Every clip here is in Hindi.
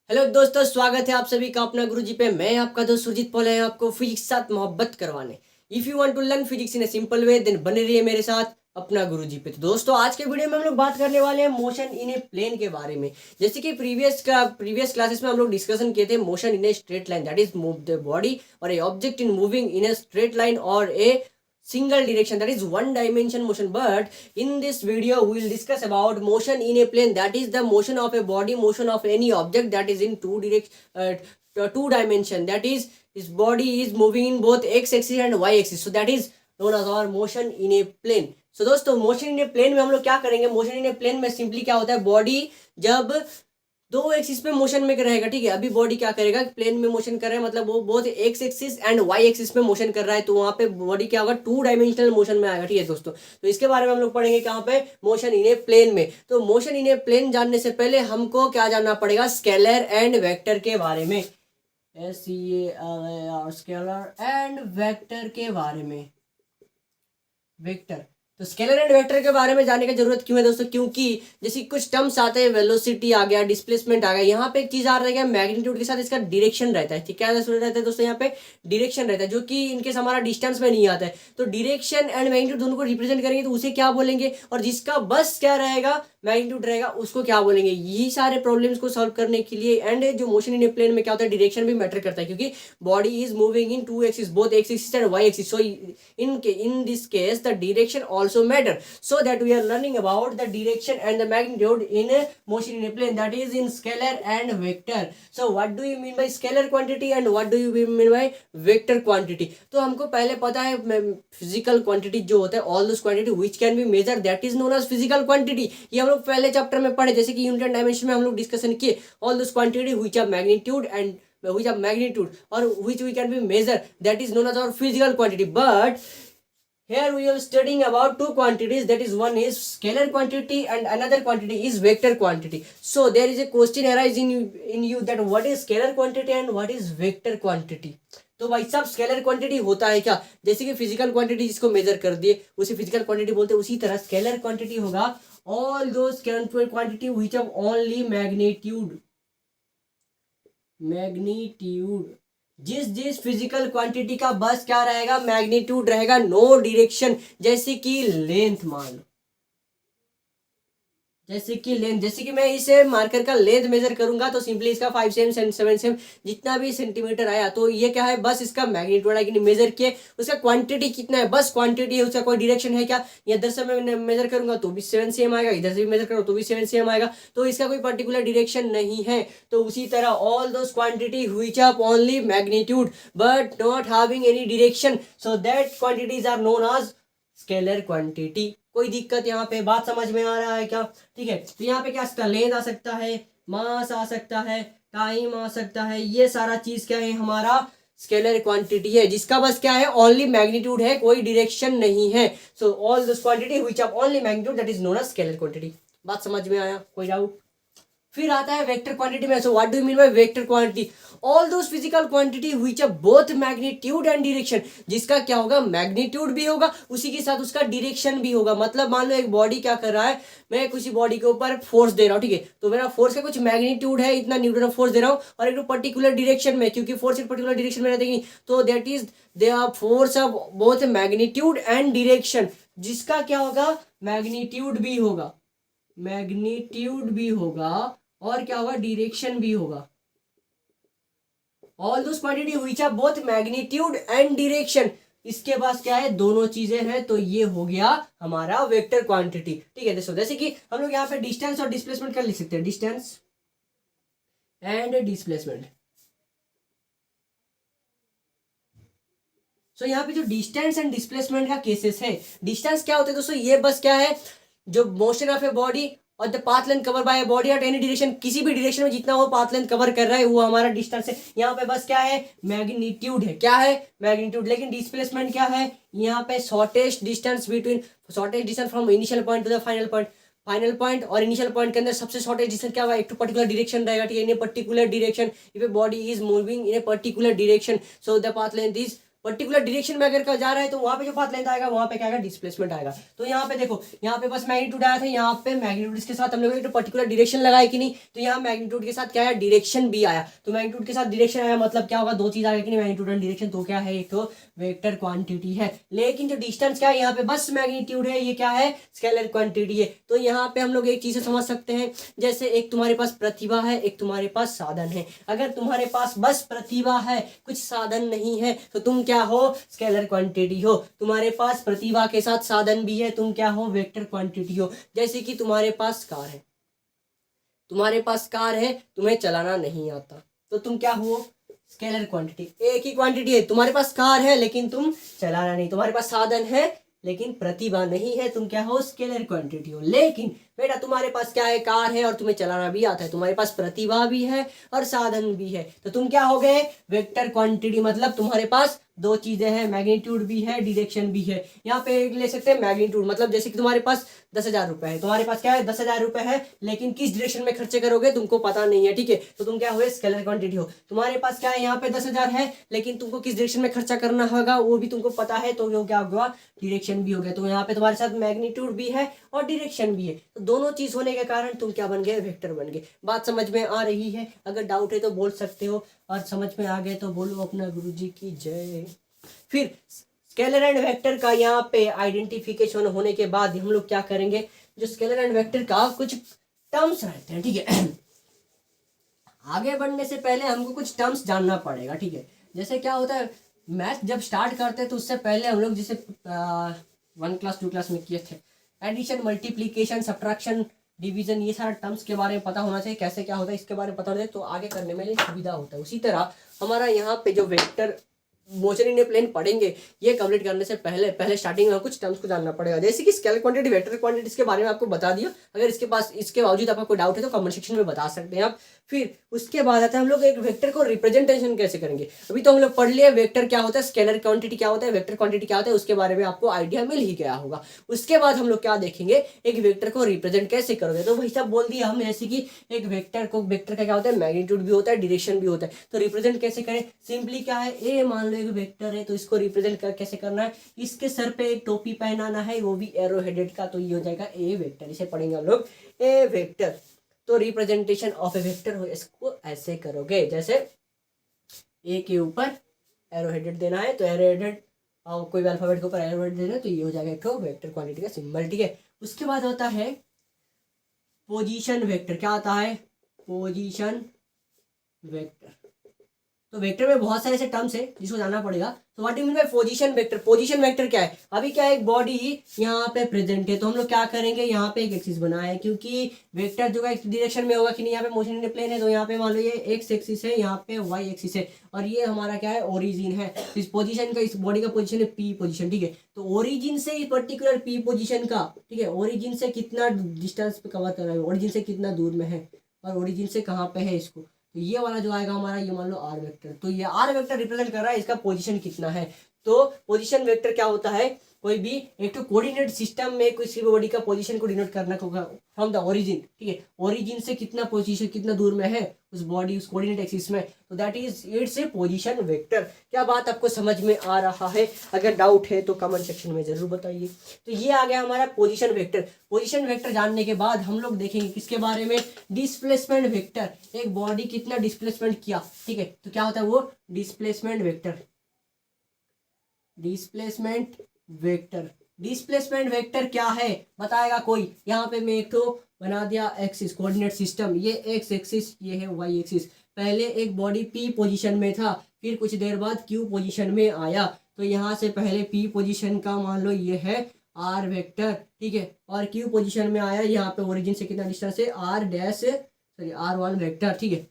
हेलो दोस्तों, स्वागत है आप सभी का अपना गुरुजी पे। मैं आपका दोस्त सुरजीत पॉल है, आपको फिजिक्स के साथ मोहब्बत करवाने। If you want to learn physics in a simple way then बने रहिए मेरे साथ अपना गुरुजी पे। तो दोस्तों, आज के वीडियो में हम लोग बात करने वाले हैं मोशन इन ए प्लेन के बारे में। जैसे कि प्रीवियस क्लासेस में हम लोग डिस्कशन किए थे motion in a straight line, that is move the body और a object in moving in a straight line और a single direction, that is one dimension motion. But in this video we will discuss about motion in a plane, that is the motion of a body, motion of any object that is in two dimension, that is his body is moving in both x axis and y axis, so that is known as our motion in a plane. So दोस्तों, मोशन इन ए प्लेन में हम लोग क्या करेंगे? मोशन इन ए प्लेन में सिंपली क्या होता है, बॉडी जब दो एक्सिस पे मोशन में रहेगा, ठीक है। अभी बॉडी क्या करेगा, प्लेन में मोशन कर रहा है, मतलब वो both x axis and y axis में मोशन कर रहा है, तो वहां पे बॉडी क्या होगा, टू डायमेंशनल मोशन में आएगा, ठीक है दोस्तों। तो इसके बारे में हम लोग पढ़ेंगे कहाँ पे, मोशन इन ए प्लेन में। तो मोशन इन ए प्लेन जानने से पहले हमको क्या जानना पड़ेगा, स्केलर एंड वेक्टर के बारे में। स्केलर एंड वेक्टर के बारे में। वेक्टर, तो स्केलर एंड वेक्टर के बारे में जानने की जरूरत क्यों है दोस्तों? क्योंकि जैसे कुछ टर्म्स आते हैं, वेलोसिटी आ गया, डिस्प्लेसमेंट आ गया, यहाँ पे एक चीज आ रहा है, मैग्नीट्यूड के साथ इसका डायरेक्शन रहता है, ठीक है। क्या रहता है दोस्तों, यहाँ पे डायरेक्शन रहता है, जो कि इनके हमारा डिस्टेंस में नहीं आता है। तो डायरेक्शन एंड मैग्नीट्यूड दोनों को रिप्रेजेंट करेंगे तो उसे क्या बोलेंगे, और जिसका बस क्या रहेगा, मैग्नीट्यूड रहेगा, उसको क्या बोलेंगे। यही सारे प्रॉब्लम्स को सॉल्व करने के लिए, एंड जो मोशन इन ए प्लेन में क्या होता है, डायरेक्शन भी मैटर करता है, क्योंकि body is moving in two axis, both x axis and y axis. So in this case the direction also matter, so that we are learning about the direction and the magnitude in a motion in a plane, that is in scalar and vector. So what do you mean by scalar quantity and what do you mean by vector quantity? तो हमको पहले पता है फिजिकल क्वांटिटी जो होता है, all those quantity which can be measure, that is known as physical quantity. ये हम लोग पहले चैप्टर में पढ़े, जैसे कि यूनिट एंड डायमेंशन में हम लोग डिस्कशन किए, all those quantity which are magnitude and which are magnitude or which we can be measure, that is known as our physical quantity. But here we are studying about two quantities, that is one is scalar quantity and another quantity is vector quantity. So there is a question arise in you that what is scalar quantity and what is vector quantity. तो भाई साहब, स्केलर क्वांटिटी होता है क्या? जैसे कि फिजिकल क्वांटिटी जिसको मेजर कर दिए उसे फिजिकल क्वांटिटी बोलते हैं, उसी तरह स्केलर क्वांटिटी होगा all those quantity which have only magnitude. जिस जिस फिजिकल क्वांटिटी का बस क्या रहेगा, मैग्नीट्यूड रहेगा, नो डायरेक्शन। जैसे कि लेंथ, मान लो जैसे कि मैं इसे मार्कर का लेंथ मेजर करूंगा तो सिंपली इसका 5 सेम 7 सेम जितना भी सेंटीमीटर आया, तो ये क्या है, बस इसका मैग्नीट्यूड है कि नहीं मेजर किए। उसका क्वांटिटी कितना है, बस क्वांटिटी है, उसका कोई डायरेक्शन है क्या? इधर से मैं मेजर करूंगा तो भी 7 सेम आएगा, इधर से भी मेजर करूंगा तो भी 7 सेम आएगा, तो इसका कोई पर्टिकुलर डायरेक्शन नहीं है। तो उसी तरह all those quantity which have only magnitude but not having any direction, so that quantities are known as scalar quantity. कोई दिक्कत यहाँ पे, बात समझ में आ रहा है क्या? ठीक है, तो यहाँ पे क्या सकता है, लेंथ आ सकता है, मास आ सकता है, टाइम आ सकता है, ये सारा चीज क्या है, हमारा स्केलर क्वांटिटी है, जिसका बस क्या है, ओनली मैग्नीट्यूड है, कोई डायरेक्शन नहीं है। So all this quantity which have only magnitude, that is known as scalar quantity. बात समझ में आया? कोई डाउट? फिर आता है वेक्टर क्वांटिटी में। So what do you mean by vector quantity? All those physical quantity which are both magnitude and direction, जिसका क्या होगा, मैग्नीट्यूड भी होगा, उसी के साथ उसका डायरेक्शन भी होगा। मतलब मान लो एक बॉडी क्या कर रहा है, मैं किसी बॉडी के ऊपर फोर्स दे रहा हूँ, ठीक है, तो मेरा फोर्स का कुछ मैग्नीट्यूड है, इतना न्यूटन फोर्स दे रहा हूँ, और एक पर्टिकुलर डायरेक्शन में, क्योंकि फोर्स एक पर्टिकुलर डायरेक्शन में रहती है, तो that is they are force of both magnitude and direction, जिसका क्या होगा, मैग्नीट्यूड भी होगा, और क्या होगा, डायरेक्शन भी होगा। All those quantity which are both magnitude and direction, इसके पास क्या है, दोनों चीजें हैं, तो ये हो गया हमारा वेक्टर क्वांटिटी। ठीक है दोस्तों, जैसे कि हम लोग यहाँ पे डिस्टेंस और डिस्प्लेसमेंट कर लिख सकते हैं, डिस्टेंस एंड डिस्प्लेसमेंट। सो यहाँ पे जो डिस्टेंस एंड डिस्प्लेसमेंट का केसेस है, डिस्टेंस क्या होता है दोस्तों, ये बस क्या है, जो मोशन ऑफ ए बॉडी और the path length cover by body at any direction, किसी भी डायरेक्शन में जितना वो पाथ लेंथ कवर कर रहा है वो हमारा डिस्टेंस है। यहाँ पे बस क्या है, मैग्नीट्यूड है, क्या है, मैग्नीट्यूड। लेकिन डिस्प्लेसमेंट क्या है, यहाँ पे shortest distance from initial point two the final point और इनिशियल पॉइंट के अंदर सबसे शॉर्टेस्ट डिस्टेंस क्या होगा, एक तो पर्टिकुलर डायरेक्शन रहेगा, ठीक है, in a particular direction, if a body is moving in a particular direction, so the path length is particular direction में अगर जा रहा है तो वहां पे जो पाथ लेंथ आएगा वहां पे क्या आएगा, डिस्प्लेसमेंट आएगा। तो यहाँ पे देखो, यहाँ पे बस मैग्नीट्यूड आया था, यहाँ पे मैग्नीट्यूड के साथ हम लोग एक पर्टिकुलर डायरेक्शन लगाए कि नहीं, तो यहाँ मैग्नीट्यूड के साथ क्या आया, डायरेक्शन भी आया। तो मैग्नीट्यूड के साथ डायरेक्शन आया मतलब क्या होगा, दो चीज आ गई कि नहीं, मैग्नीट्यूड एंड डायरेक्शन, तो क्या है, एक तो वेक्टर क्वांटिटी है। लेकिन जो डिस्टेंस क्या है, यहाँ पे बस मैग्नीट्यूड है, ये क्या है, स्केलर क्वांटिटी है। तो यहाँ पे हम लोग एक चीज समझ सकते हैं, जैसे एक तुम्हारे पास प्रतिभा है, एक तुम्हारे पास साधन है। अगर तुम्हारे पास बस प्रतिभा है, कुछ साधन नहीं है, तो तुम क्या हो, स्केलर क्वांटिटी हो। तुम्हारे पास प्रतिभा के साथ साधन भी है, तुम क्या हो, वेक्टर क्वांटिटी हो। जैसे कि तुम्हारे पास कार है, तुम्हारे पास कार है, तुम्हें चलाना नहीं आता, तो तुम क्या हो, स्केलर क्वांटिटी। एक ही क्वांटिटी है, तुम्हारे पास कार है लेकिन तुम चलाना नहीं, तुम्हारे पास साधन है लेकिन प्रतिभा नहीं है, तुम क्या हो, स्केलर क्वांटिटी हो। लेकिन बेटा तुम्हारे पास क्या है, कार है और तुम्हें चलाना भी आता है, तुम्हारे पास प्रतिभा भी है और साधन भी है, तो तुम क्या हो गए, वेक्टर क्वांटिटी। मतलब तुम्हारे पास दो चीजें हैं, मैग्नीट्यूड भी है, डायरेक्शन भी है। यहाँ पे ले सकते हैं मैग्नीट्यूड, मतलब जैसे कि तुम्हारे पास 10,000 रुपए है, तुम्हारे पास क्या है, 10,000 रुपए है, लेकिन किस डायरेक्शन में खर्चे करोगे तुमको पता नहीं है, ठीक है, तो तुम क्या हुए, स्केलर क्वांटिटी हो। तुम्हारे पास क्या है, यहाँ पे 10,000 है, लेकिन तुमको किस डायरेक्शन में खर्चा करना होगा वो भी तुमको पता है, तो क्या होगा, डायरेक्शन भी हो गया। तो यहाँ पे तुम्हारे साथ मैग्नीट्यूड भी है और डायरेक्शन भी है, तो दोनों चीज होने के कारण तुम क्या बन गए, वेक्टर बन गए। बात समझ में आ रही है? अगर डाउट है तो बोल सकते हो, और समझ में आ गए तो बोलो अपना गुरुजी की जय। फिर स्केलर एंड वेक्टर का यहाँ पे आइडेंटिफिकेशन होने के बाद हम लोग क्या करेंगे, जो स्केलर एंड वेक्टर का कुछ टर्म्स रहते हैं, ठीक है। आगे बढ़ने से पहले हमको कुछ टर्म्स जानना पड़ेगा, ठीक है। जैसे क्या होता है, मैथ जब स्टार्ट करते हैं तो उससे पहले हम लोग जैसे 1 क्लास 2 क्लास में किए थे, एडिशन, मल्टीप्लीकेशन, सब्ट्रैक्शन, डिवीजन, ये सारे टर्म्स के बारे में पता होना चाहिए, कैसे क्या होता है इसके बारे में पता होना चाहिए, तो आगे करने में सुविधा होता है। उसी तरह हमारा यहाँ पे जो vector motion in a plane पढ़ेंगे, ये कंप्लीट करने से पहले स्टार्टिंग में कुछ टर्म्स को जानना पड़ेगा, जैसे कि स्केलर क्वांटिटी, वेक्टर क्वांटिटी, इसके बारे में आपको बता दिया। अगर इसके बावजूद आपका कोई डाउट है तो कमेंट सेक्शन में बता सकते हैं आप। फिर उसके बाद आता है हम लोग एक वेक्टर को रिप्रेजेंटेशन कैसे करेंगे। अभी तो हम लोग पढ़ लिए वेक्टर क्या होता है, स्केलर क्वांटिटी क्या होता है, वेक्टर क्वांटिटी क्या होता है, उसके बारे में आपको आइडिया मिल ही गया होगा। उसके बाद हम लोग क्या देखेंगे, एक वेक्टर को रिप्रेजेंट कैसे करोगे। तो वही सब बोल दिया हम, जैसे कि एक वेक्टर का क्या होता है, मैग्नीट्यूड भी होता है, डायरेक्शन भी होता है। तो रिप्रेजेंट कैसे करें, सिंपली क्या है, ए मान लो एक वेक्टर है, तो इसको रिप्रेजेंट कैसे करना है, इसके सर पे एक टोपी पहनाना है, वो भी एरो हेडेड का, तो ये हो जाएगा ए वेक्टर। इसे पढ़ेंगे हम लोग ए वेक्टर। तो रिप्रेजेंटेशन ऑफ ए वेक्टर हो, इसको ऐसे करोगे, जैसे ए के ऊपर एरो हेडेड देना है, तो एरो हेडेड, और कोई भी अल्फाबेट के ऊपर एरो हेडेड देना है, तो ये हो जाएगा एक वेक्टर क्वांटिटी का सिंबल, ठीक है। उसके बाद होता है पोजीशन वेक्टर। क्या आता है, पोजीशन वेक्टर। तो वेक्टर में बहुत सारे ऐसे टर्म्स है जिसको जानना पड़ेगा। तो what do mean by position vector. Position vector क्या है, अभी क्या है, एक बॉडी यहाँ पे प्रेजेंट है, तो हम लोग क्या करेंगे, यहाँ पे एक एक्सिस बनाए हैं, क्योंकि वेक्टर जो है एक डायरेक्शन में होगा कि नहीं, यहाँ पे मोशन इन प्लेन है, तो यहाँ पे मान लो ये एक्स एक्सिस है, यहाँ पे वाई एक्सिस है, और ये हमारा क्या है, ओरिजिन है। इस पोजीशन का, इस बॉडी का पोजीशन है पी पोजीशन, ठीक है। तो ओरिजिन से इस पर्टिकुलर पी पोजीशन का, ठीक है, ओरिजिन से कितना डिस्टेंस पे कवर कर रहा है, ओरिजिन से कितना दूर में है, और ओरिजिन से कहाँ पे है इसको, तो ये वाला जो आएगा हमारा, ये मान लो आर वेक्टर। तो ये आर वेक्टर रिप्रेजेंट कर रहा है इसका पोजीशन कितना है। तो पोजीशन वेक्टर क्या होता है, कोई भी एक तो कोऑर्डिनेट सिस्टम में किसी भी बॉडी का पोजीशन को डिनोट करना होगा फ्रॉम द ओरिजिन, ठीक है। ओरिजिन से कितना पोजीशन, कितना दूर में है उस बॉडी, उस कोऑर्डिनेट एक्सिस में, तो that is it's a position vector. क्या बात आपको समझ में आ रहा है? अगर डाउट है तो कमेंट सेक्शन में जरूर बताइए। तो ये आ गया हमारा पोजीशन वेक्टर। पोजीशन वेक्टर जानने के बाद हम लोग देखेंगे किसके बारे में, डिस्प्लेसमेंट वेक्टर। एक बॉडी कितना डिस्प्लेसमेंट किया, ठीक है, तो क्या होता है वो displacement vector. Displacement vector, displacement vector क्या है बताएगा कोई। यहाँ पे मैं एक तो बना दिया एक्सिस, कोऑर्डिनेट सिस्टम, ये एक्स एक्सिस, ये है वाई एक्सिस। पहले एक बॉडी पी पोजीशन में था, फिर कुछ देर बाद क्यू पोजीशन में आया, तो यहाँ से पहले पी पोजीशन का मान लो ये है आर वेक्टर, ठीक है, और क्यू पोजीशन में आया, यहाँ पे ओरिजिन से कितना डिस्टेंस है, are dash sorry R1 vector, ठीक है।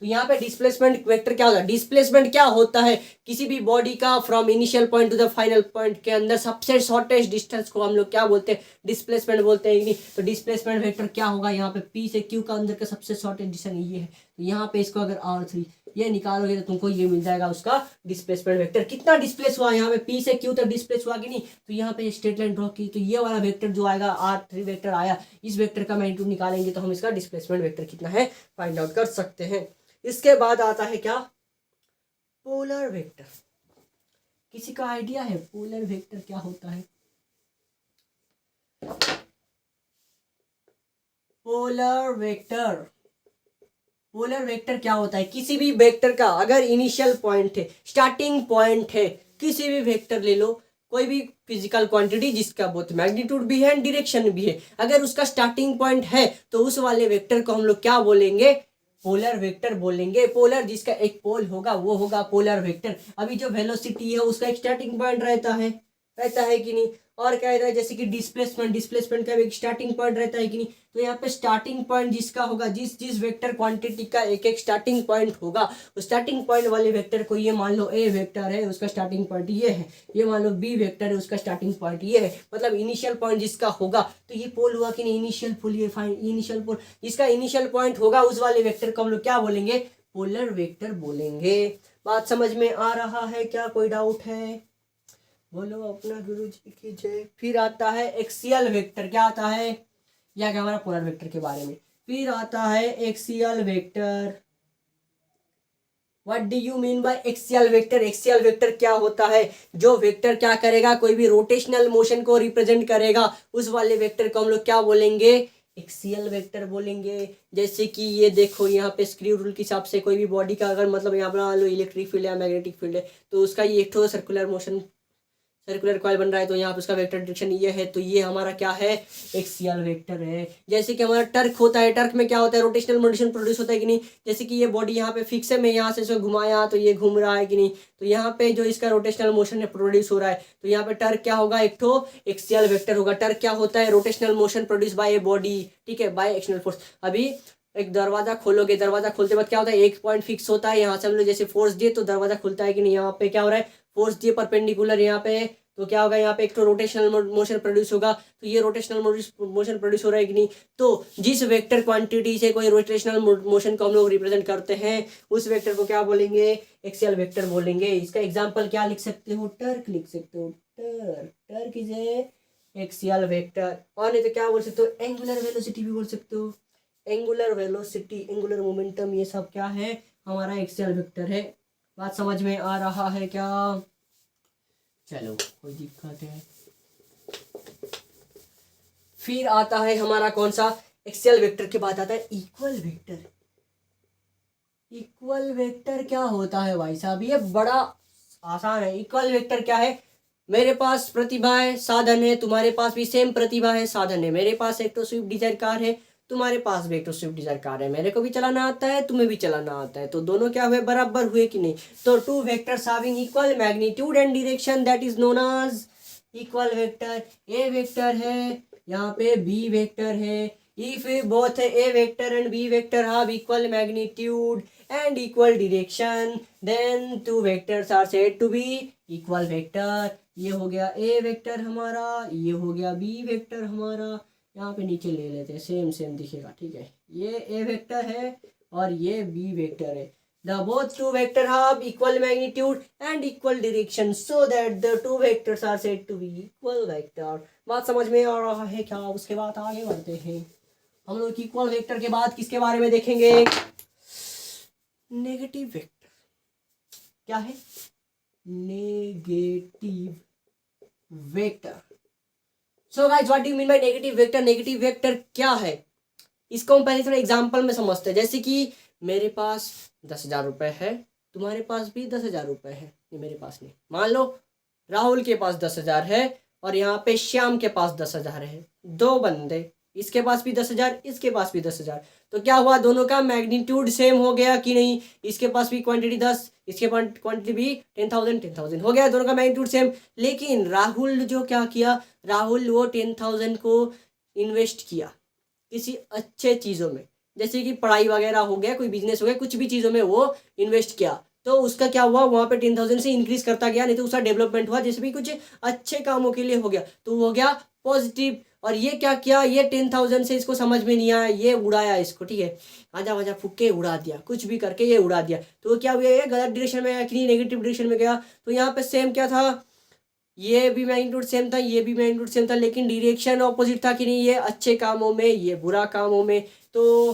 तो यहाँ पे डिस्प्लेसमेंट वेक्टर क्या होता है, डिस्प्लेसमेंट क्या होता है, किसी भी बॉडी का from initial point two the final point के अंदर सबसे शॉर्टेस्ट डिस्टेंस को हम लोग क्या बोलते हैं, डिस्प्लेसमेंट बोलते हैं। नहीं, तो डिस्प्लेसमेंट वेक्टर क्या होगा, यहाँ पे पी से क्यू का अंदर का सबसे शॉर्टेस्ट डिस्टेंस ये है, तो यहाँ पे इसको अगर R3 ये निकालोगे तो तुमको ये मिल जाएगा उसका डिस्प्लेसमेंट वेक्टर। कितना डिस्प्लेस हुआ, यहाँ पे पी से क्यू तक डिस्प्लेस हुआ कि नहीं, तो यहाँ पे स्ट्रेट लाइन ड्रॉ की, तो ये वाला वेक्टर जो आएगा R3 वेक्टर आया, इस वेक्टर का मैग्नीट्यूड निकालेंगे तो हम इसका डिस्प्लेसमेंट वेक्टर कितना है फाइंड आउट कर सकते हैं। इसके बाद आता है क्या, पोलर वेक्टर। किसी का आइडिया है पोलर वेक्टर क्या होता है? पोलर वेक्टर, पोलर वेक्टर क्या होता है? किसी भी वेक्टर का अगर इनिशियल पॉइंट है, स्टार्टिंग पॉइंट है, किसी भी वेक्टर ले लो, कोई भी फिजिकल क्वांटिटी जिसका बहुत मैग्नीट्यूड भी है एंड डायरेक्शन भी है, अगर उसका स्टार्टिंग पॉइंट है तो उस वाले वेक्टर को हम लोग क्या बोलेंगे? पोलर वेक्टर बोलेंगे। पोलर जिसका एक पोल होगा वो होगा पोलर वेक्टर। अभी जो वेलोसिटी है उसका एक स्टार्टिंग पॉइंट रहता है कि नहीं? और क्या रहता है? जैसे कि डिस्प्लेसमेंट का एक स्टार्टिंग पॉइंट रहता है कि नहीं? तो यहाँ पे स्टार्टिंग पॉइंट जिसका होगा, जिस जिस वेक्टर क्वांटिटी का एक एक स्टार्टिंग पॉइंट होगा, उस स्टार्टिंग पॉइंट वाले वेक्टर को, ये मान लो ए वेक्टर है, उसका स्टार्टिंग पॉइंट ये है, ये मान लो बी वेक्टर है, उसका स्टार्टिंग पॉइंट ये है, मतलब इनिशियल पॉइंट जिसका होगा, तो ये पोल हुआ कि नहीं? इनिशियल पोल, ये फाइन इनिशियल पोल, जिसका इनिशियल पॉइंट होगा उस वाले वेक्टर को हम लोग क्या बोलेंगे? पोलर वेक्टर बोलेंगे। बात समझ में आ रहा है क्या? कोई डाउट है? बोलो अपना गुरु जी की जय। फिर आता है एक्सियल वेक्टर। क्या आता है? या क्या हमारा पोलर वेक्टर के बारे में। फिर आता है axial vector. What do you mean bye axial vector? Axial vector क्या होता है? जो वेक्टर क्या करेगा? कोई भी रोटेशनल मोशन को रिप्रेजेंट करेगा, उस वाले वेक्टर को हम लोग क्या बोलेंगे? एक्सियल वेक्टर बोलेंगे। जैसे कि ये देखो, यहाँ पे स्क्रू रूल के हिसाब से कोई भी बॉडी का अगर मतलब यहाँ पर मान लो इलेक्ट्रिक फील्ड या मैग्नेटिक फील्ड है, तो उसका ये एक ठो सर्कुलर मोशन, सर्कुलर कॉइल बन रहा है, तो यहाँ पे उसका वेक्टर डायरेक्शन ये है, तो ये हमारा क्या है? एक्सियल वेक्टर है। जैसे कि हमारा टर्क होता है, टर्क में क्या होता है? रोटेशनल मोशन प्रोड्यूस होता है कि नहीं? जैसे कि ये बॉडी यहाँ पे फिक्स है, मैं यहाँ से इसको घुमाया तो ये घूम रहा है कि नहीं? तो यहाँ पे जो इसका रोटेशनल मोशन है प्रोड्यूस हो रहा है, तो यहाँ पे टर्क क्या होगा? एक ठो एक्सियल वेक्टर होगा। टर्क क्या होता है? Rotational motion produce by a body, ठीक है, बाय एक्सटर्नल फोर्स। अभी एक दरवाजा खोलोगे, दरवाजा खोलते वक्त क्या होता है? एक पॉइंट फिक्स होता है, यहाँ से हम लोग जैसे फोर्स दिए तो दरवाजा खुलता है कि नहीं? यहाँ पे क्या हो रहा है? फोर्स दिए परपेंडिकुलर यहाँ पे, तो क्या होगा? यहाँ पे एक तो रोटेशनल मोशन प्रोड्यूस होगा, तो ये रोटेशनल मोशन प्रोड्यूस हो रहा है कि नहीं? तो जिस वेक्टर क्वांटिटी से कोई रोटेशनल मोशन को हम लोग रिप्रेजेंट करते हैं, उस वेक्टर को क्या बोलेंगे? एक्सियल वेक्टर बोलेंगे। इसका एग्जांपल क्या लिख सकते हो? टर्क लिख सकते हो। Torque is a axial vector. और नहीं तो क्या बोल सकते हो? एंगुलर वेलोसिटी भी बोल सकते हो। एंगुलर वेलोसिटी, एंगुलर मोमेंटम, ये सब क्या है? हमारा एक्सियल वेक्टर है। बात समझ में आ रहा है क्या? चलो, कोई दिक्कत है? फिर आता है हमारा कौन सा? एक्सियल वेक्टर के बाद आता है इक्वल वेक्टर। इक्वल वेक्टर क्या होता है भाई साहब? ये बड़ा आसान है। इक्वल वेक्टर क्या है? मेरे पास प्रतिभा है, साधन है, तुम्हारे पास भी सेम प्रतिभा है, साधन है। मेरे पास एक तो स्विफ्ट डिजायर कार है, तुम्हारे पास भी एक तो स्विफ्ट डिजायर कार है। मेरे को भी चलाना आता है, तुम्हें भी चलाना आता है, तो दोनों क्या हुए? बराबर हुए कि नहीं? तो two vectors having equal magnitude and direction, that is known as equal vector. A vector है, यहाँ पे बी वेक्टर है। If both a vector and B vector have equal magnitude and equal direction, then two vectors are said to be equal vector। ये हो गया ए वेक्टर हमारा, ये हो गया बी वेक्टर हमारा। यहाँ पे नीचे ले लेते हैं, सेम सेम दिखेगा, ठीक है। ये ए वेक्टर है और ये बी वेक्टर है। The both two vector have equal magnitude and equal direction, so that the two vectors are said to be equal vector। बात समझ में आ रहा है क्या? उसके बाद आगे बढ़ते हैं। हम लोग इक्वल वेक्टर के बाद किसके बारे में देखेंगे? Negative vector. क्या है? Negative vector. So guys, what do you mean by negative vector? Negative vector क्या है, इसको हम पहले थोड़ा एग्जांपल में समझते हैं। जैसे कि मेरे पास 10,000 रुपए है, तुम्हारे पास भी 10,000 रुपए है। ये मेरे पास नहीं, मान लो राहुल के पास 10,000 है और यहाँ पे श्याम के पास 10,000 है। दो बंदे, इसके पास भी 10,000, इसके पास भी 10,000, तो क्या हुआ? दोनों का मैग्नीट्यूड सेम हो गया कि नहीं? इसके पास भी क्वांटिटी 10, इसके पास क्वांटिटी भी 10,000 हो गया, दोनों का मैग्नीट्यूड सेम। लेकिन राहुल जो क्या किया? राहुल वो 10,000 को इन्वेस्ट किया किसी अच्छे चीज़ों में, जैसे कि पढ़ाई वगैरह हो गया, कोई बिजनेस हो गया, कुछ भी चीज़ों में वो इन्वेस्ट किया, तो उसका क्या हुआ? वहाँ पे 10,000 से इंक्रीज करता गया, नहीं तो उसका डेवलपमेंट हुआ, जैसे भी कुछ अच्छे कामों के लिए हो गया, तो वो हो गया पॉजिटिव। और ये क्या किया? ये 10,000 से इसको समझ में नहीं आया, ये उड़ाया इसको, ठीक है, आजा वाजा फुक्के उड़ा दिया, कुछ भी करके ये उड़ा दिया, तो क्या हुआ? ये गलत डायरेक्शन में गया कि नहीं? नेगेटिव डायरेक्शन में गया। तो यहाँ पे सेम क्या था? ये भी मैग्नीट्यूड सेम था, ये भी मैग्नीट्यूड सेम था, लेकिन डायरेक्शन ऑपोजिट था कि नहीं? ये अच्छे कामों में, ये बुरा कामों में। तो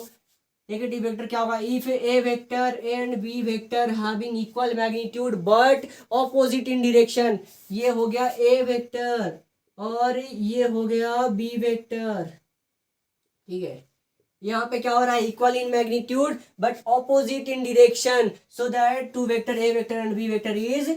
नेगेटिव वेक्टर क्या होगा, if A vector and B vector having equal magnitude but opposite in direction, ये हो गया ए वेक्टर और ये हो गया बी वेक्टर, ठीक है। यहाँ पे क्या हो रहा है, equal in magnitude but opposite in direction, so that two vector A vector and B vector is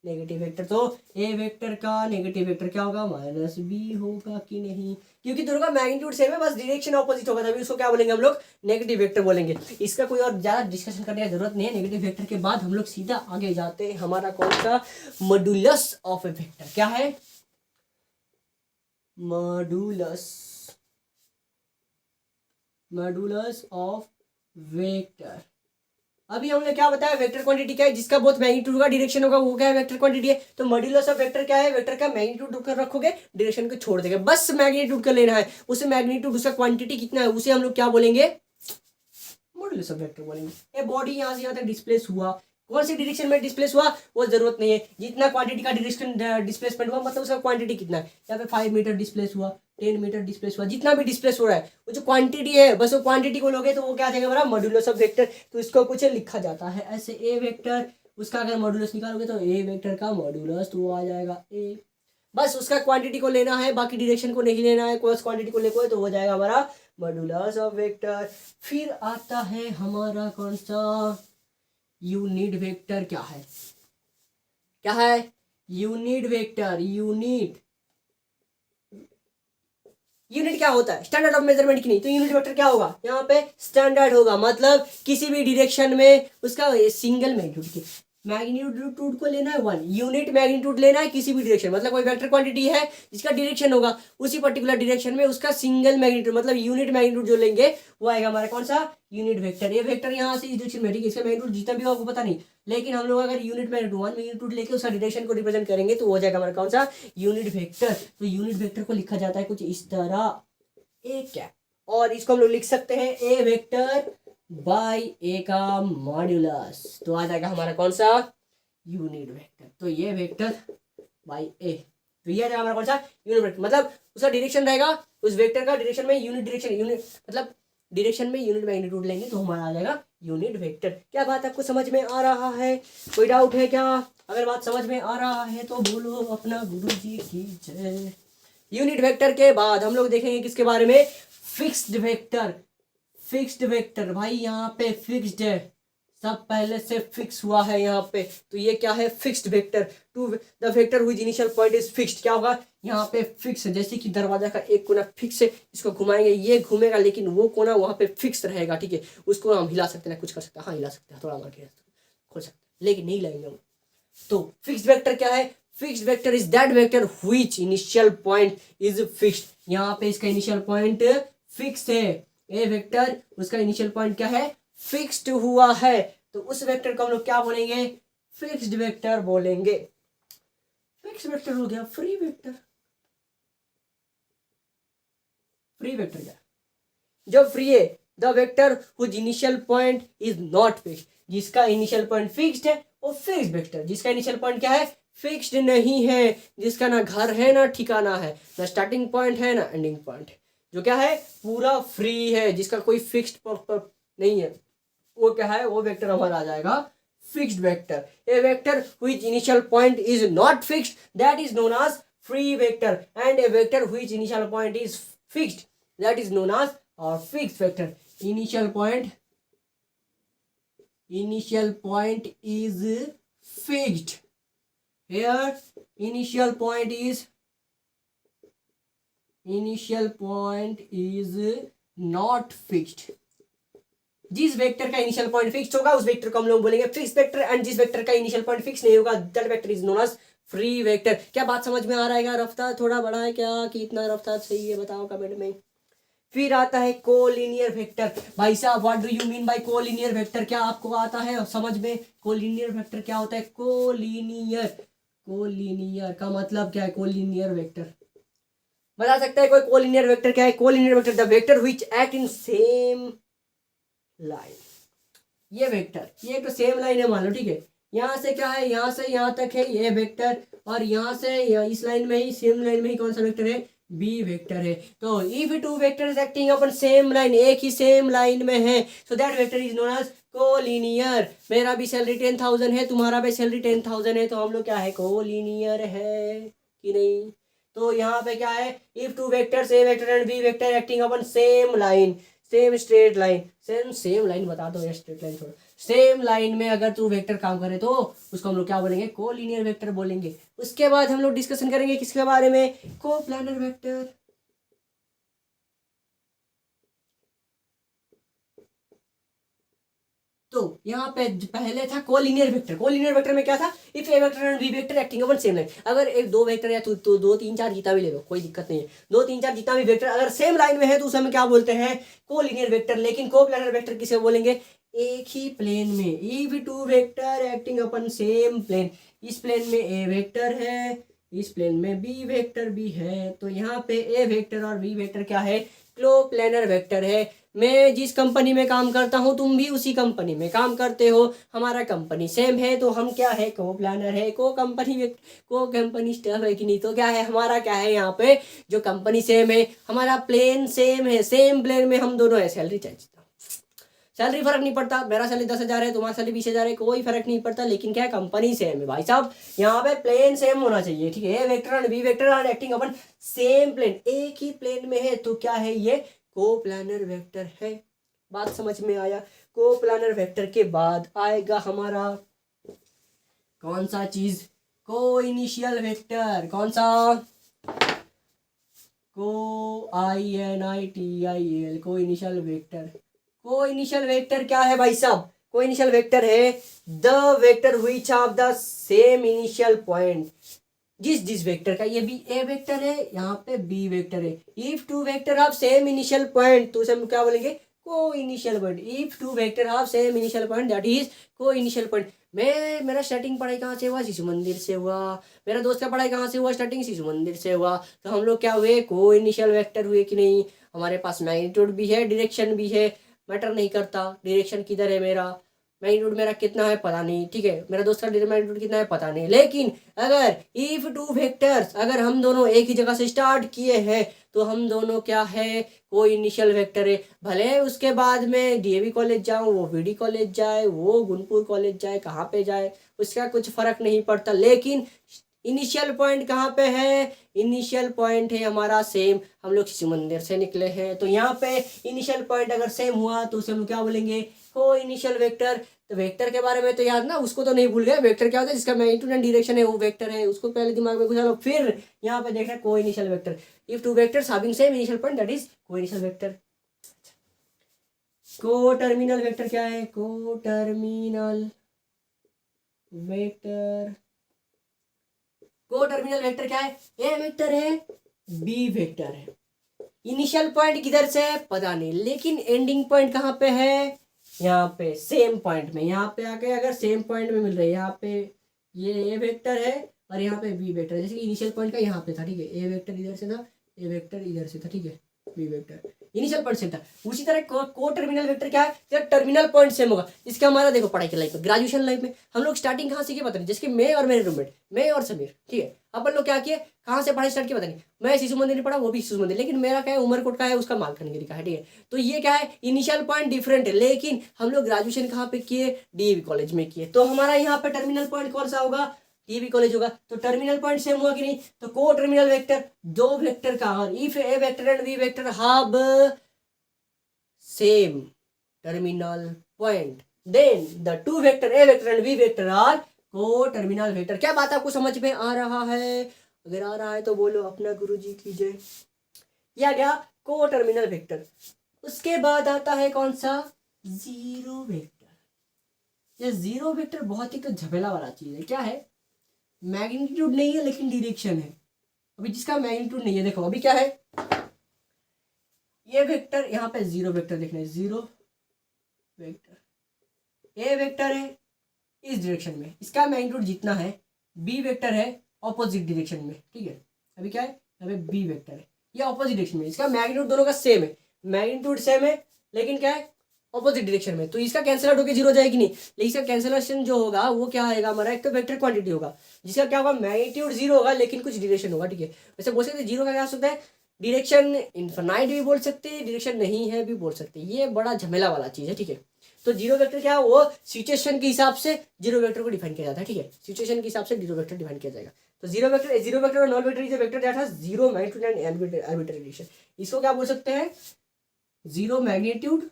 negative vector. तो ए वेक्टर का नेगेटिव वेक्टर क्या होगा, माइनस बी होगा कि नहीं, क्योंकि दोनों का मैग्नीट्यूड सेम है, बस डायरेक्शन ऑपोजिट होगा, तभी उसको क्या बोलेंगे हम लोग, नेगेटिव वेक्टर बोलेंगे। इसका कोई और ज्यादा डिस्कशन करने की जरूरत नहीं है। नेगेटिव वेक्टर के बाद हम लोग सीधा आगे जाते हैं, हमारा कौन सा, मॉड्यूलस ऑफ ए वेक्टर। क्या है, मॉड्यूलस ऑफ वेक्टर। अभी हमने क्या बताया, वेक्टर क्वांटिटी क्या है, जिसका बहुत मैग्नीट्यूड का डायरेक्शन होगा वो क्या है, वेक्टर क्वांटिटी है। तो मॉड्यूलस ऑफ वेक्टर क्या है, वेक्टर का मैग्नीट्यूड रखोगे, डायरेक्शन को छोड़ देंगे, बस मैग्नीट्यूड का लेना है, उसे मैग्नीट्यूड उसका क्वांटिटी कितना है उसे हम लोग क्या बोलेंगे, मॉड्यूलस ऑफ वेक्टर बोलेंगे। ये बॉडी यहाँ से यहाँ तक डिस्प्लेस हुआ, कौन सी डायरेक्शन में डिस्प्लेस हुआ वो जरूरत नहीं है, जितना क्वांटिटी का डायरेक्शन डिस्प्लेसमेंट हुआ मतलब उसका क्वांटिटी कितना है। यहाँ पे 5 मीटर डिस्प्लेस हुआ, 10 मीटर डिस्प्लेस हुआ, जितना भी डिस्प्लेस हो रहा है वो जो क्वांटिटी है, बस वो क्वांटिटी को लोगे तो वो क्या आ जाएगा हमारा मॉड्यूलस ऑफ वेक्टर। तो इसको कुछ लिखा जाता है ऐसे, ए वेक्टर, उसका अगर मॉड्यूलस निकालोगे तो ए वेक्टर का मॉड्यूलस तो आ जाएगा ए, बस उसका क्वांटिटी को लेना है, बाकी डायरेक्शन को नहीं लेना है, कोई क्वांटिटी को लेको है तो हो जाएगा हमारा मॉड्यूलस ऑफ वेक्टर। फिर आता है हमारा कौन सा, यूनिट वेक्टर। क्या है, क्या है, यूनिट वेक्टर। यूनिट क्या होता है, स्टैंडर्ड ऑफ मेजरमेंट की नहीं, तो यूनिट वेक्टर क्या होगा, यहाँ पे स्टैंडर्ड होगा, मतलब किसी भी डायरेक्शन में उसका सिंगल मैग्नीट्यूड को लेना है 1 यूनिट मैग्नीट्यूड लेना है किसी भी डायरेक्शन, मतलब कोई वेक्टर क्वांटिटी है जिसका डायरेक्शन होगा उसी पर्टिकुलर डायरेक्शन में उसका सिंगल मैग्नीट्यूड मतलब यूनिट मैग्नीट्यूड जो लेंगे वो आएगा हमारा कौन सा, यूनिट वेक्टर। ये वेक्टर यहाँ से इस डायरेक्शन में, ठीक है, इसका मैग्नीट्यूड जितना भी आपको पता नहीं, लेकिन हम लोग अगर यूनिट मैग्नीट्यूड 1 मैग्नीट्यूड लेके उसका डायरेक्शन को रिप्रेजेंट करेंगे तो हो जाएगा हमारा कौन सा, यूनिट वेक्टर। तो यूनिट वेक्टर को लिखा जाता है कुछ इस तरह, ए कैप, और इसको हम लोग लिख सकते हैं ए वेक्टर बाय ए का मॉड्यूलस, तो आ जाएगा हमारा कौन सा, यूनिट वेक्टर। तो ये वेक्टर बाय ए, तो ये आ जाएगा हमारा कौन सा, यूनिट वेक्टर, मतलब उसका डायरेक्शन रहेगा उस वेक्टर का डायरेक्शन में यूनिट डायरेक्शन, यूनिट मतलब डायरेक्शन में यूनिट मैग्नीट्यूड लेंगे तो हमारा आ जाएगा यूनिट वेक्टर। क्या बात आपको समझ में आ रहा है, कोई डाउट है क्या, अगर बात समझ में आ रहा है तो बोलो अपना गुरुजी की जय। यूनिट वेक्टर के बाद हम लोग देखेंगे किसके बारे में, फिक्स्ड वेक्टर। फिक्स्ड वेक्टर भाई यहाँ पे फिक्स्ड है, सब पहले से फिक्स हुआ है यहाँ पे, तो ये क्या है, fixed vector. To the vector हुई इनिशियल पॉइंट इज फिक्स्ड, क्या होगा यहाँ पे फिक्स है, जैसे कि दरवाजा का एक कोना फिक्स है, इसको घुमाएंगे ये घूमेगा लेकिन वो कोना वहाँ पे फिक्स रहेगा, ठीक है, उसको हम हिला सकते हैं, कुछ कर सकते हैं, हाँ हिला सकते हैं, थोड़ा मार के खोल सकते हैं लेकिन नहीं लाएंगे हम। तो फिक्स्ड वेक्टर क्या है, fixed vector is that vector which initial point is fixed, यहाँ पे इसका इनिशियल पॉइंट फिक्स है, ए वेक्टर उसका इनिशियल पॉइंट क्या है, फिक्स्ड हुआ है, तो उस वेक्टर को हम लोग क्या बोलेंगे, फिक्स्ड वेक्टर बोलेंगे। फिक्स्ड वेक्टर हो गया फ्री वेक्टर। फ्री वेक्टर क्या, जो फ्री है, the vector whose initial point is not fixed, जिसका इनिशियल पॉइंट फिक्स्ड है वो फिक्स्ड वेक्टर, जिसका इनिशियल पॉइंट क्या है, फिक्स्ड नहीं है, जिसका ना घर है ना ठिकाना है, ना स्टार्टिंग पॉइंट है ना एंडिंग पॉइंट है, जो क्या है पूरा फ्री है, जिसका कोई फिक्स्ड नहीं है, वो क्या है, वो वेक्टर हमारा आ जाएगा fixed vector. A vector which initial point is not fixed that is known as free vector, and a vector which initial point is fixed that is known as और fixed vector. Initial point is fixed, here initial point is not fixed। जिस वेक्टर का इनिशियल पॉइंट फिक्स्ड होगा उस वेक्टर को हम लोग बोलेंगे फिक्स्ड वेक्टर, एंड जिस वेक्टर का इनिशियल पॉइंट फिक्स नहीं होगा that vector is known as free vector. क्या बात समझ में आ रहा है क्या, रफ्तार थोड़ा बड़ा है क्या, कि इतना रफ्तार सही है, बताओ कमेंट में। फिर आता है कोलिनियर वेक्टर। भाई साहब what do you mean bye collinear vector, क्या आपको आता है समझ में, कोलिनियर वेक्टर क्या होता है, कोलिनियर का मतलब क्या है, कोलिनियर वेक्टर बता सकता है कोई, कोलिनियर वेक्टर क्या है, collinear vector the vector which act in same line. ये वेक्टर, ये तो सेम लाइन है मान लो, ठीक है, यहाँ से क्या है, यहाँ से यहाँ तक है ये वेक्टर, और यहाँ से इस लाइन में ही सेम लाइन में ही कौन सा वेक्टर है, बी वेक्टर है। तो if two vectors acting upon same line, एक ही सेम लाइन में है, so that vector is known as collinear. मेरा भी सैलरी 10,000 है, तुम्हारा भी सैलरी 10,000 है, तो हम लोग क्या है, कोलिनियर है कि नहीं। तो यहाँ पे क्या है, if two vectors A vector and B vector acting upon same line, same straight line, same line बता दो या स्ट्रेट लाइन छोड़ो, सेम लाइन में अगर टू वेक्टर काम करे तो उसको हम लोग क्या बोलेंगे, कोलिनियर वेक्टर बोलेंगे। उसके बाद हम लोग डिस्कशन करेंगे किसके बारे में, कोप्लानर वेक्टर। तो यहाँ पे पहले था कोलिनियर वेक्टर। कोलिनियर वेक्टर में क्या था, if A vector and B vector acting upon same line, अगर एक दो वेक्टर या तो दो तीन चार जितना भी ले लो कोई दिक्कत नहीं है, दो तीन चार जितना भी वेक्टर अगर सेम लाइन में है तो उसे हम क्या बोलते हैं, कोलिनियर वेक्टर। लेकिन कोप्लानर वेक्टर किसे बोलेंगे, एक ही प्लेन में, if two vector acting upon same plane, इस प्लेन में ए वेक्टर है, इस प्लेन में बी वेक्टर भी है, तो यहाँ पे ए वेक्टर और बी वेक्टर क्या है, कोप्लानर वेक्टर है। मैं जिस कंपनी में काम करता हूँ तुम भी उसी कंपनी में काम करते हो, हमारा कंपनी सेम है, तो हम क्या है, कोप्लानर है। को कंपनी स्टाफ है कि नहीं, तो क्या है हमारा, क्या है यहाँ पे, जो कंपनी सेम है, हमारा प्लेन सेम है, सेम प्लेन में हम दोनों है। सैलरी चाहिए, सैलरी फर्क नहीं पड़ता, मेरा सैलरी 10,000 है, तुम्हारा सैलरी 20,000 है, कोई फर्क नहीं पड़ता, लेकिन क्या है, कंपनी सेम है भाई साहब। यहाँ पे प्लेन सेम होना चाहिए, ठीक है। A vector and B vector are acting upon same plane, एक ही प्लेन में है, तो क्या है, ये कोप्लानर वेक्टर है। बात समझ में आया। कोप्लानर वेक्टर के बाद आएगा हमारा कौन सा चीज, को इनिशियल वेक्टर। कौन सा, को INITIAL, को इनिशियल वेक्टर। को इनिशियल वेक्टर क्या है भाई साहब, को इनिशियल वेक्टर है the vector which of the same initial point, जिस वेक्टर का, ये भी ए वेक्टर है, यहाँ पे बी वेक्टर है, if two vector of same initial point, तो उसे हम क्या बोलेंगे, को initial point. If two vector of same initial point that is को इनिशियल पॉइंट। मेरा स्टार्टिंग पढ़ाई कहाँ से हुआ, शिशु मंदिर से हुआ। मेरा दोस्त का पढ़ाई कहाँ से हुआ, स्टार्टिंग शिशु मंदिर से हुआ। तो हम लोग क्या हुए, को इनिशियल वेक्टर हुए कि नहीं। हमारे पास मैग्नीट्यूड भी है, डायरेक्शन भी है, मैटर नहीं करता डायरेक्शन किधर है, मेरा मैग्नीट्यूड मेरा कितना है पता नहीं, ठीक है, मेरा दोस्त का मैग्नीट्यूड कितना है पता नहीं। लेकिन अगर इफ टू वेक्टर्स, अगर हम दोनों एक ही जगह से स्टार्ट किए हैं, तो हम दोनों क्या है, कोई इनिशियल वेक्टर है। भले उसके बाद में DAV कॉलेज जाऊँ, वो VD कॉलेज जाए, वो गुनपुर कॉलेज जाए, कहाँ पे जाए उसका कुछ फर्क नहीं पड़ता, लेकिन इनिशियल पॉइंट कहाँ पे है, इनिशियल पॉइंट है हमारा सेम, हम लोग शिशु मंदिर से निकले हैं, तो यहाँ पे इनिशियल पॉइंट अगर सेम हुआ तो उसे हम क्या बोलेंगे, को इनिशियल वेक्टर। तो वेक्टर के बारे में तो याद ना, उसको तो नहीं भूल गए, वेक्टर क्या होता है, जिसका मैग्नीट्यूड एंड डायरेक्शन है वो वेक्टर है, उसको पहले दिमाग में घुसा लो। फिर यहाँ पे देखना को initial vector, if two vectors having same initial point that is को इनिशियल वेक्टर। को टर्मिनल वेक्टर क्या है, को टर्मिनल वेक्टर, को टर्मिनल वेक्टर क्या है, ए वेक्टर है, बी वेक्टर है, इनिशियल पॉइंट किधर से है पता नहीं, लेकिन एंडिंग पॉइंट कहाँ पे है, यहाँ पे सेम पॉइंट में। यहाँ पे आके अगर सेम पॉइंट में मिल रहे हैं, यहाँ पे ये ए वेक्टर है और यहाँ पे बी वेक्टर है, जैसे कि इनिशियल पॉइंट का यहाँ पे था, ठीक है, ए वेक्टर इधर से था, ए वेक्टर इधर से था, ठीक है, B vector initial point same था। उसी तरह को टर्मिनल वेक्टर क्या है, जब टर्मिनल पॉइंट सेम होगा। इसका हमारा देखो पढ़ाई की लाइफ में, ग्रेजुएशन लाइफ में हम लोग स्टार्टिंग कहाँ से किए पता नहीं, जैसे कि मैं और मेरे रूममेट, मैं और समीर, ठीक है, अपन लोग क्या किए, कहाँ से पढ़ाई स्टार्ट किया पता नहीं, मैं शिशु मंदिर में पढ़ा, वो भी शिशु मंदिर, लेकिन मेरा क्या है, उमरकोट का है, उसका मालकानगिरी का है, ठीक है। तो ये क्या है, इनिशियल पॉइंट डिफरेंट है, लेकिन हम लोग ग्रेजुएशन कहाँ पे किए, DAV कॉलेज में किए। तो हमारा यहाँ पे टर्मिनल पॉइंट कौन सा होगा, DAV कॉलेज होगा। तो टर्मिनल पॉइंट सेम हुआ कि नहीं, तो को टर्मिनल वेक्टर, दो वेक्टर का, और if A vector and B vector have same terminal point, then the two vector A vector and B vector are coterminal vector. क्या बात आपको समझ में आ रहा है, अगर आ रहा है तो बोलो अपना गुरुजी की जय। यह आ गया को टर्मिनल वेक्टर। उसके बाद आता है कौन सा, जीरो वेक्टर। ये जीरो वेक्टर बहुत ही तो झमेला वाला चीज है। क्या है, मैग्नीट्यूड नहीं है लेकिन डायरेक्शन है। अभी जिसका मैग्नीट्यूड नहीं है, देखो अभी क्या है, ये वेक्टर, यहाँ पे जीरो वेक्टर देखना है, जीरो वेक्टर, ए वेक्टर है इस डायरेक्शन में, इसका मैग्नीट्यूड जितना है, बी वेक्टर है ऑपोजिट डायरेक्शन में, ठीक है। अभी क्या है, यहाँ पे बी वेक्टर है, ये ऑपोजिट डायरेक्शन में, इसका मैग्नीट्यूड दोनों का सेम है, मैग्नीट्यूड सेम है, लेकिन क्या है, ऑपोजिट डायरेक्शन में। तो इसका कैंसिल आउट होकर जीरो हो जाएगी नहीं, लेकिन इसका कैंसिलेशन जो होगा वो क्या आएगा हमारा, एक तो वेक्टर क्वांटिटी होगा जिसका क्या होगा, मैग्नीट्यूड जीरो होगा लेकिन कुछ डायरेक्शन होगा, ठीक है। वैसे बोल सकते जीरो का क्या हो सकता है, डायरेक्शन इन्फिनाइट भी बोल सकते हैं, डायरेक्शन नहीं है भी बोल सकते हैं, ये बड़ा झमेला वाला चीज़ है, ठीक है। तो जीरो वेक्टर क्या है, वो सिचुएशन के हिसाब से जीरो वेक्टर को डिफाइन किया जाता है, ठीक है। सिचुएशन के हिसाब से जीरो वेक्टर डिफाइन किया जाएगा। तो जीरो वेक्टर और non vector is a vector that has zero magnitude and arbitrary direction. इसको क्या बोल सकते हैं, जीरो मैग्नीट्यूड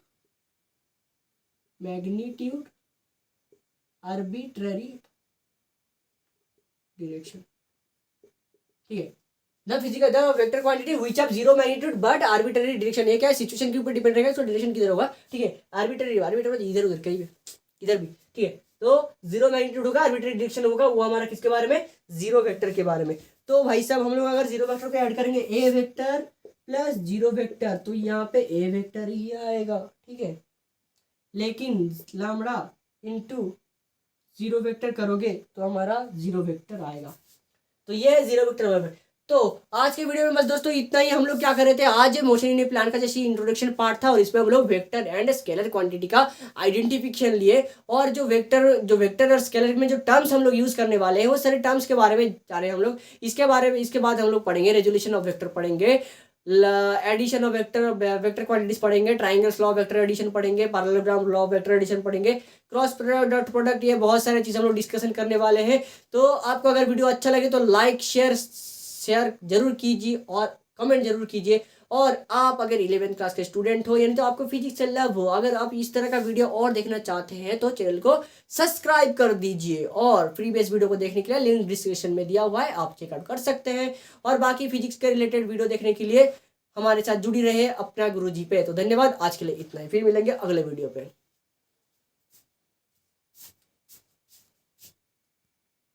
आर्बिट्ररी डायरेक्शन, ठीक है। The vector quantity which have zero magnitude but arbitrary direction, ये क्या है, सिचुएशन के ऊपर डिपेंड रहेगा, तो डायरेक्शन किधर होगा, ठीक है। आर्बिट्ररी इधर उधर कहीं भी, इधर भी, ठीक है। तो जीरो मैग्नीट्यूड होगा, आर्बिट्ररी डायरेक्शन होगा, वो हमारा किसके बारे में, जीरो वेक्टर के बारे में। तो भाई साहब हम लोग अगर जीरो वेक्टर को ऐड करेंगे ए वेक्टर प्लस जीरो वेक्टर, तो यहाँ पे ए वेक्टर ही आएगा, ठीक है। लेकिन लैम्बडा इनटू जीरो वेक्टर करोगे तो हमारा जीरो वेक्टर आएगा। तो ये है जीरो वेक्टर। तो आज के वीडियो में बस दोस्तों इतना ही। हम लोग क्या कर रहे थे, आज मोशन यूनिट प्लान का जैसे इंट्रोडक्शन पार्ट था और इसमें हम लोग वेक्टर एंड स्केलर क्वांटिटी का आइडेंटिफिकेशन लिए, और जो वेक्टर और स्केलर में जो टर्म्स हम लोग यूज करने वाले हैं वो सारे टर्म्स के बारे में जाने हम लोग। इसके बाद हम लोग पढ़ेंगे रेजोल्यूशन ऑफ वेक्टर, पढ़ेंगे एडिशन ऑफ वेक्टर क्वांटिटीज पढ़ेंगे, triangles law of vector addition पढ़ेंगे, parallelogram law of vector addition पढ़ेंगे, क्रॉस प्रोडक्ट, ये बहुत सारे चीज़ हम लोग डिस्कशन करने वाले हैं। तो आपको अगर वीडियो अच्छा लगे तो लाइक शेयर जरूर कीजिए और कमेंट जरूर कीजिए। और आप अगर 11th क्लास के स्टूडेंट हो, यानी तो आपको फिजिक्स से लव हो, अगर आप इस तरह का वीडियो और देखना चाहते हैं तो चैनल को सब्सक्राइब कर दीजिए, और फ्री बेस वीडियो को देखने के लिए लिंक डिस्क्रिप्शन में दिया हुआ है, आप चेकआउट कर सकते हैं। और बाकी फिजिक्स के रिलेटेड वीडियो देखने के लिए हमारे साथ जुड़ी रहे अपना गुरुजी पे। तो धन्यवाद, आज के लिए इतना ही, फिर मिलेंगे अगले वीडियो पे।